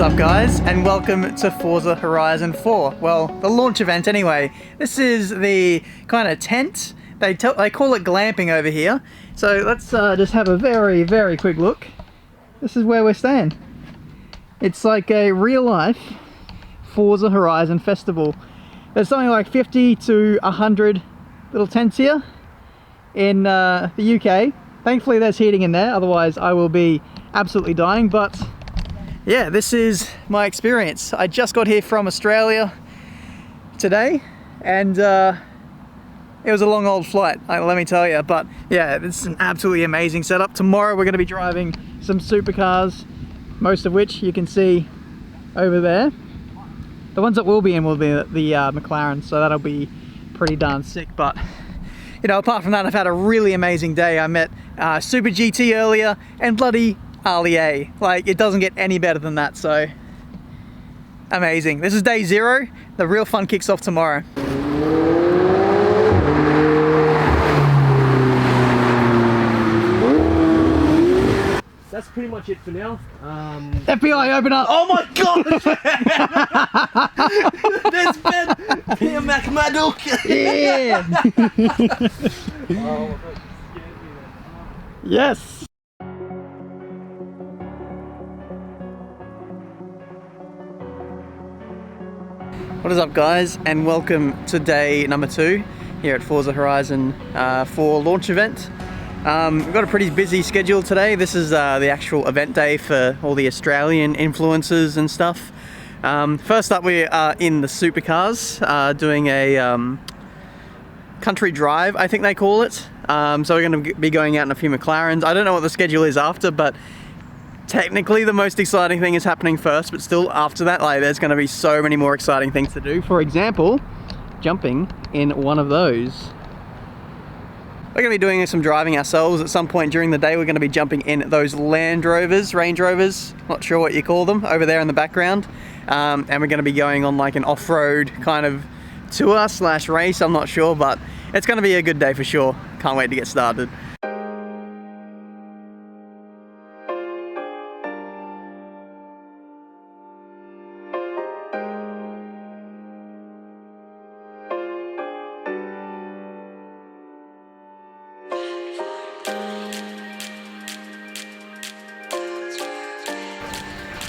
is up, guys, and welcome to Forza Horizon 4. Well, the launch event anyway. This is the kind of tent. They call it glamping over here. So let's just have a very, very quick look. This is where we're staying. It's like a real-life Forza Horizon festival. There's something like 50 to 100 little tents here in the UK. Thankfully there's heating in there, otherwise I will be absolutely dying. But yeah, this is my experience. I just got here from Australia today, and it was a long old flight, let me tell you. But yeah, this is an absolutely amazing setup. Tomorrow we're going to be driving some supercars, most of which you can see over there. The ones that we'll be in will be the McLaren, so that'll be pretty darn sick. But you know, apart from that, I've had a really amazing day. I met Super GT earlier and bloody Ali. Like, it doesn't get any better than that, so amazing. This is day 0. The real fun kicks off tomorrow. That's pretty much it for now. FBI, open up! Oh my god! There's been Tiametmarduk! Yeah! Oh, yes! What is up, guys, and welcome to day number 2 here at Forza Horizon 4 launch event. We've got a pretty busy schedule today. This is the actual event day for all the Australian influencers and stuff. First up, we are in the supercars, doing a country drive, I think they call it. So we're going to be going out in a few McLarens. I don't know what the schedule is after, but technically the most exciting thing is happening first, but still after that, like, there's going to be so many more exciting things to do. For example, jumping in one of those. We're going to be doing some driving ourselves at some point during the day. We're going to be jumping in those Land Rovers, Range Rovers, not sure what you call them, over there in the background. And we're going to be going on like an off-road kind of tour slash race, I'm not sure, but it's going to be a good day for sure. Can't wait to get started.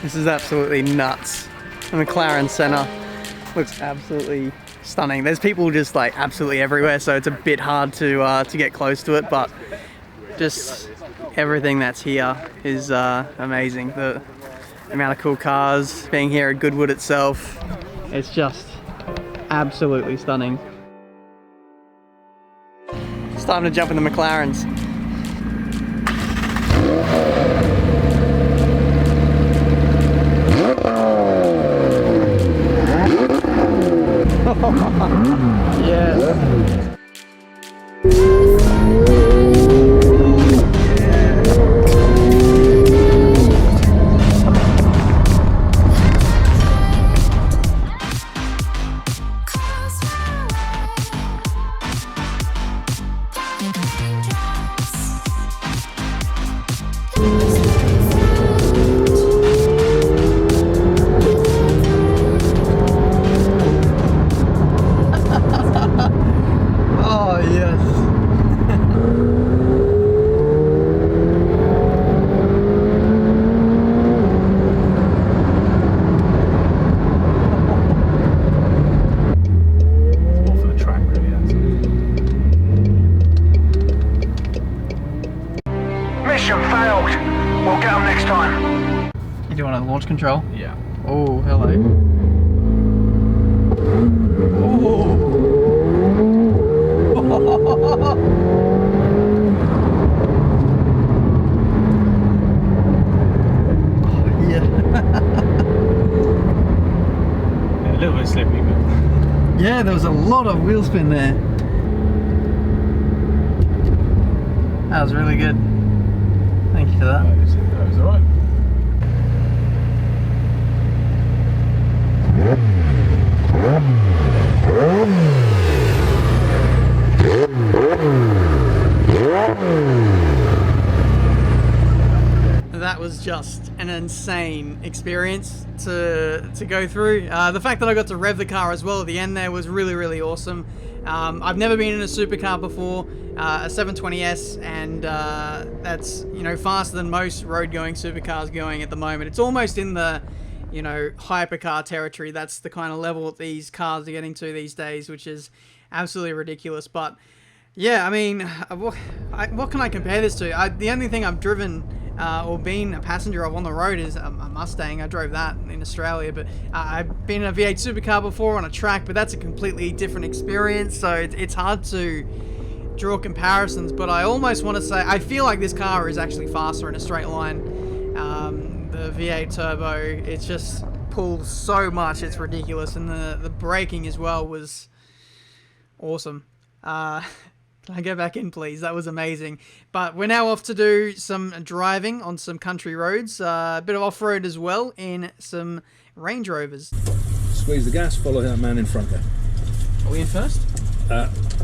This is absolutely nuts. The McLaren Centre looks absolutely stunning. There's people just like absolutely everywhere, so it's a bit hard to get close to it, but just everything that's here is amazing. The amount of cool cars being here at Goodwood itself, it's just absolutely stunning. It's time to jump in the McLarens. Yes. Launch control? yeah. Oh, hello. Oh. Yeah. A little bit slippery, but yeah, there was a lot of wheel spin there. That was really good. Thank you for that. That was alright. That was just an insane experience to go through. The fact that I got to rev the car as well at the end there was really, really awesome. I've never been in a supercar before, a 720S, and that's, you know, faster than most road-going supercars going at the moment. It's almost in the, you know, hypercar territory. That's the kind of level that these cars are getting to these days, which is absolutely ridiculous. But yeah, I mean, what can I compare this to? The only thing I've driven or been a passenger of on the road is a Mustang. I drove that in Australia, but I've been in a V8 supercar before on a track, but that's a completely different experience, so it's hard to draw comparisons. But I almost want to say I feel like this car is actually faster in a straight line. The V8 turbo, it just pulls so much, it's ridiculous, and the braking as well was awesome. Can I go back in, please? That was amazing. But we're now off to do some driving on some country roads, a bit of off-road as well in some Range Rovers. Squeeze the gas, follow that man in front there. Are we in first?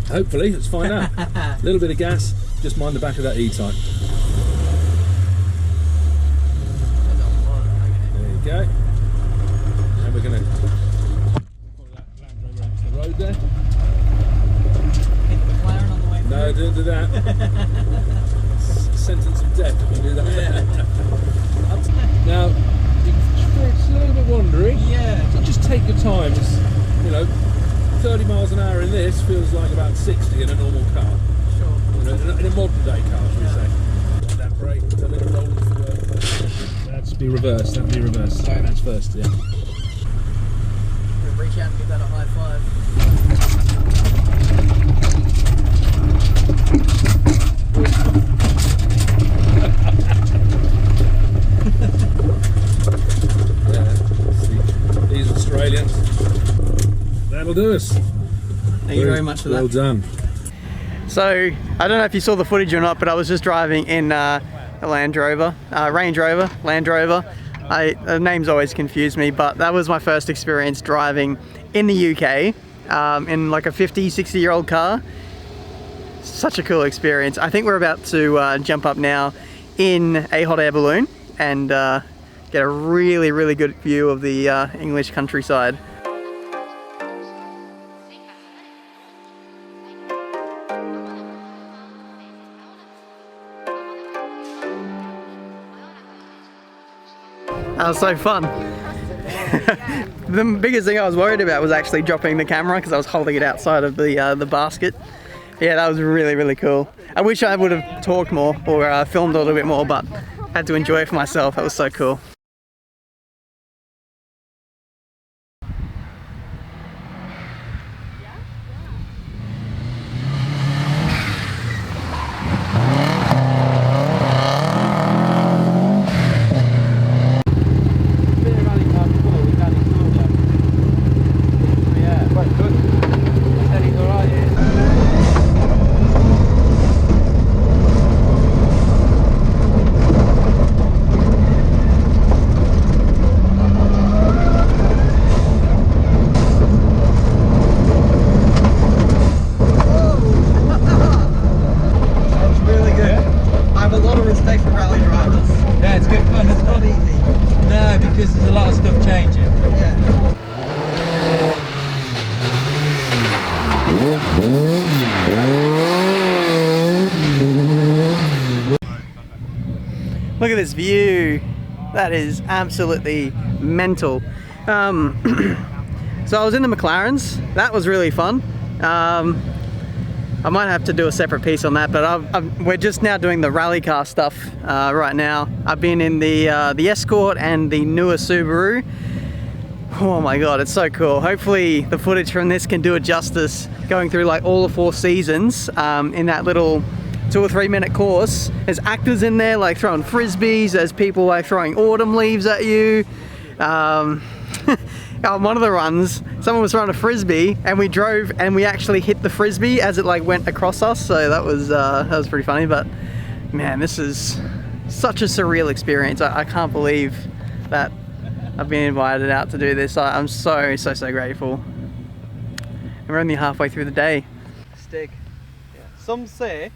Hopefully, let's find out. A little bit of gas, just mind the back of that E-type. There you go. And we're going to follow that Land Rover out to the road there. No, don't do that. Sentence of death if you do that. Yeah. Now, it's a little bit wandering. Yeah. So just take your time. It's, you know, 30 miles an hour in this feels like about 60 in a normal car. Sure. You know, in a modern day car, shall we say. Like that brake, a little roll forward. That's be reversed. That'd be reversed. Sorry, that's first, yeah. Reach out and give that a high five. Yeah, these Australians, that'll do us. Thank you very much for that. Well done. So, I don't know if you saw the footage or not, but I was just driving in a Land Rover, Range Rover, Land Rover. The names always confuse me, but that was my first experience driving in the UK, in like a 50, 60-year-old car. Such a cool experience. I think we're about to jump up now in a hot air balloon and get a really, really good view of the English countryside. That was so fun. The biggest thing I was worried about was actually dropping the camera because I was holding it outside of the basket. Yeah, that was really, really cool. I wish I would have talked more or filmed a little bit more, but I had to enjoy it for myself. That was so cool. Look at this view. That is absolutely mental. So I was in the McLarens. That was really fun. I might have to do a separate piece on that, but we're just now doing the rally car stuff right now. I've been in the Escort and the newer Subaru. Oh my god, it's so cool. Hopefully the footage from this can do it justice, going through like all the 4 seasons in that little 2 or 3 minute course. There's actors in there like throwing frisbees, there's people like throwing autumn leaves at you. On one of the runs, someone was throwing a frisbee and we drove and we actually hit the frisbee as it like went across us, so that was pretty funny. But man, this is such a surreal experience. I can't believe that I've been invited out to do this. I'm so grateful. And we're only halfway through the day. Stick. Yeah. Some say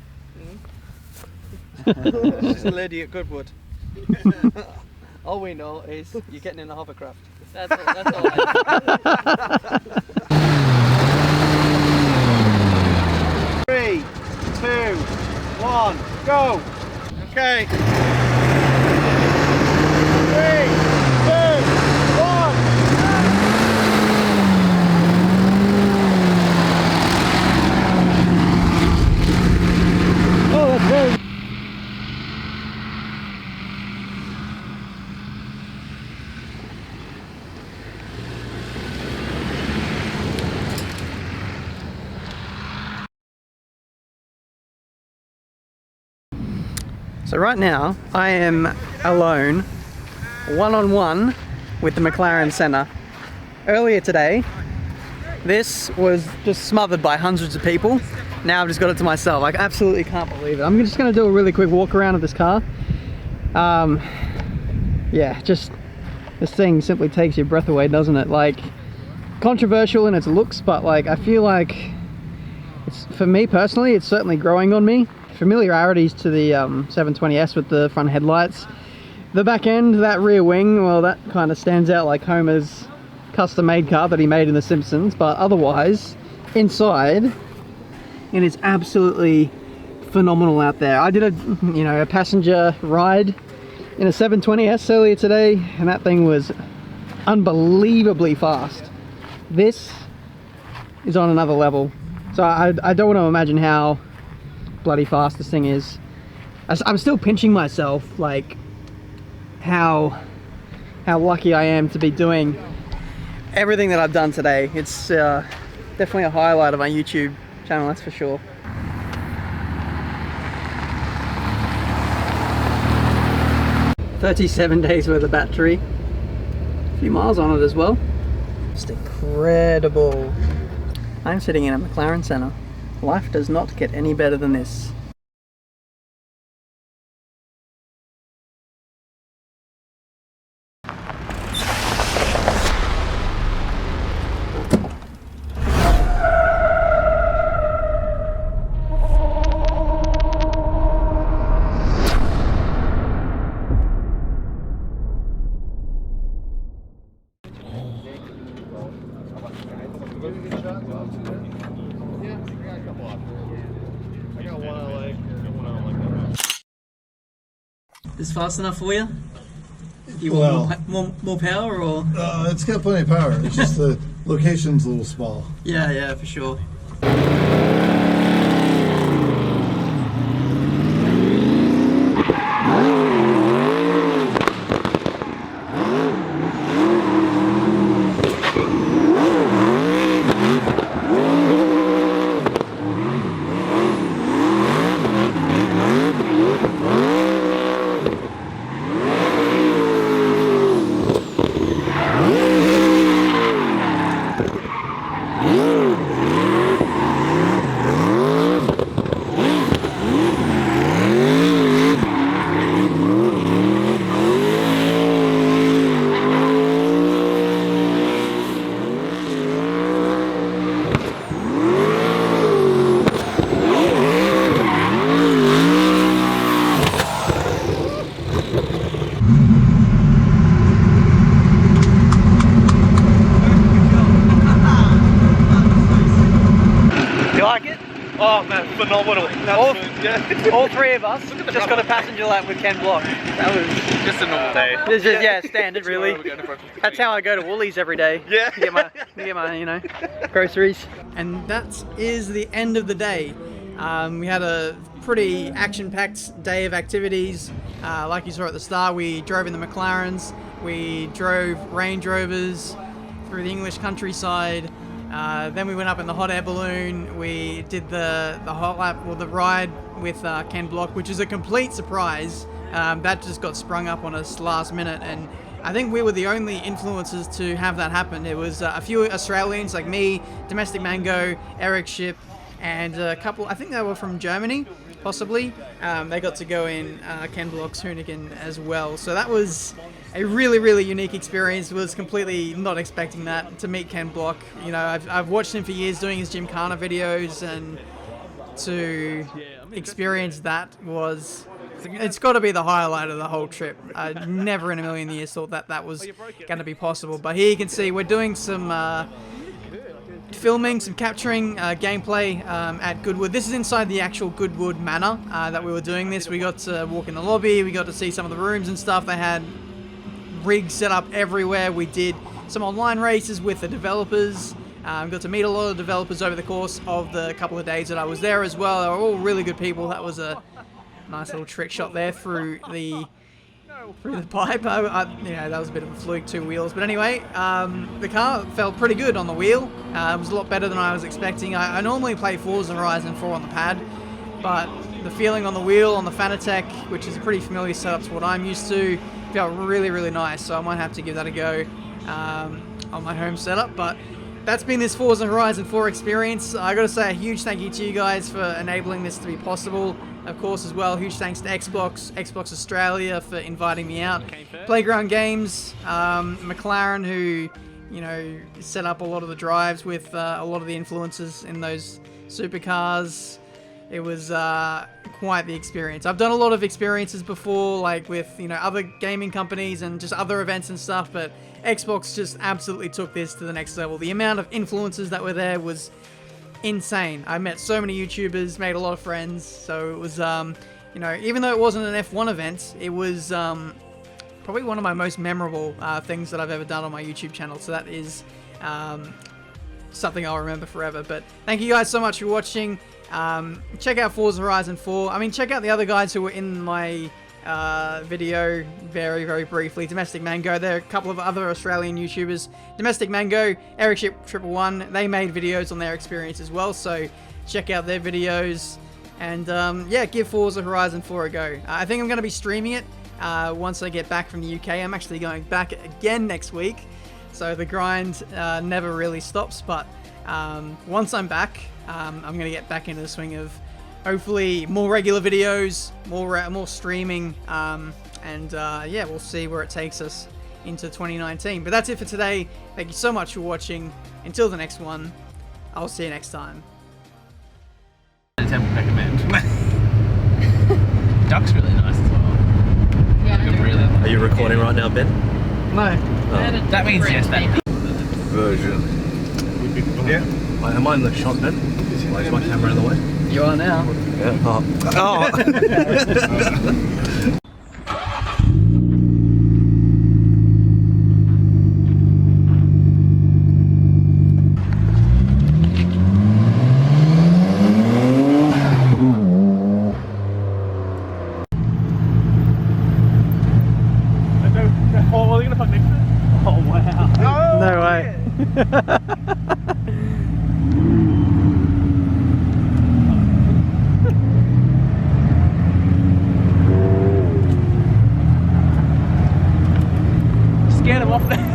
she's a lady at Goodwood. All we know is you're getting in a hovercraft. That's all. That's all. I know. 3, 2, 1, go! Okay. 3, 2, 1. Oh, that's very. So right now, I am alone, one-on-one with the McLaren Senna. Earlier today, this was just smothered by hundreds of people. Now I've just got it to myself. I absolutely can't believe it. I'm just gonna do a really quick walk around of this car. Yeah, just, this thing simply takes your breath away, doesn't it? Like, controversial in its looks, but like, I feel like, it's, for me personally, it's certainly growing on me. Familiarities to the 720S with the front headlights. The back end, that rear wing, well, that kind of stands out like Homer's custom-made car that he made in The Simpsons, but otherwise, inside, it is absolutely phenomenal out there. I did a passenger ride in a 720S earlier today, and that thing was unbelievably fast. This is on another level. So I don't want to imagine how bloody fast this thing is. I'm still pinching myself, like how lucky I am to be doing everything that I've done today. It's definitely a highlight of my YouTube channel, that's for sure. $37 days worth of battery, a few miles on it as well. Just incredible. I'm sitting in a McLaren Senna. Life does not get any better than this. Is fast enough for you? You want more power, or? It's got plenty of power. It's just the location's a little small. Yeah, for sure. Oh man, phenomenal. All three of us just got a passenger lap with Ken Block. That was Just a normal day. it's just, yeah, standard really. That's how I go to Woolies every day. Yeah. Get my you know, groceries. And that is the end of the day. We had a pretty action-packed day of activities. Like you saw at the start, we drove in the McLarens, we drove Range Rovers through the English countryside. Then we went up in the hot air balloon. We did the hot lap, or the ride with Ken Block, which is a complete surprise. That just got sprung up on us last minute, and I think we were the only influencers to have that happen. It was a few Australians like me, Domestic Mango, Eric Ship, and a couple, I think they were from Germany, possibly. They got to go in Ken Block's Hoonicorn as well. So that was a really, really unique experience. Was completely not expecting that, to meet Ken Block. You know, I've watched him for years doing his Gymkhana videos, and to experience that was it's got to be the highlight of the whole trip. I never in a million years thought that that was going to be possible. But here you can see we're doing some filming, some capturing gameplay at Goodwood. This is inside the actual Goodwood Manor that we were doing this. We got to walk in the lobby, we got to see some of the rooms and stuff. They had rigs set up everywhere. We did some online races with the developers. Got to meet a lot of developers over the course of the couple of days that I was there as well. They were all really good people. That was a nice little trick shot there through the pipe. You know, that was a bit of a fluke, 2 wheels. But anyway, the car felt pretty good on the wheel. It was a lot better than I was expecting. I normally play Forza Horizon 4 on the pad, but the feeling on the wheel, on the Fanatec, which is a pretty familiar setup to what I'm used to, felt really, really nice. So I might have to give that a go on my home setup. But that's been this Forza Horizon 4 experience. I got to say a huge thank you to you guys for enabling this to be possible. Of course, as well, huge thanks to Xbox Australia for inviting me out. Playground Games, McLaren, who, you know, set up a lot of the drives with a lot of the influences in those supercars. It was quite the experience. I've done a lot of experiences before, like with, you know, other gaming companies and just other events and stuff, but Xbox just absolutely took this to the next level. The amount of influencers that were there was insane. I met so many YouTubers, made a lot of friends, so it was, you know, even though it wasn't an F1 event, it was probably one of my most memorable things that I've ever done on my YouTube channel, so that is something I'll remember forever. But thank you guys so much for watching. Check out Forza Horizon 4. I mean, check out the other guys who were in my video very, very briefly. Domestic Mango, there are a couple of other Australian YouTubers. Domestic Mango, Airship 111, they made videos on their experience as well, so check out their videos. And yeah, give Forza Horizon 4 a go. I think I'm going to be streaming it once I get back from the UK. I'm actually going back again next week, so the grind never really stops. But once I'm back, I'm going to get back into the swing of hopefully more regular videos, more streaming, and yeah, we'll see where it takes us into 2019. But that's it for today. Thank you so much for watching. Until the next one, I'll see you next time. Recommend. Duck's really nice as well. Yeah, Really. Are you recording right now, Ben? No. That means yes, that Version. Yeah. Am I in the shot, Ben? Why is my camera in the way? You are now. Yeah. Oh. Oh, are they gonna fuck next to it? Oh wow. No way. Scared him off there.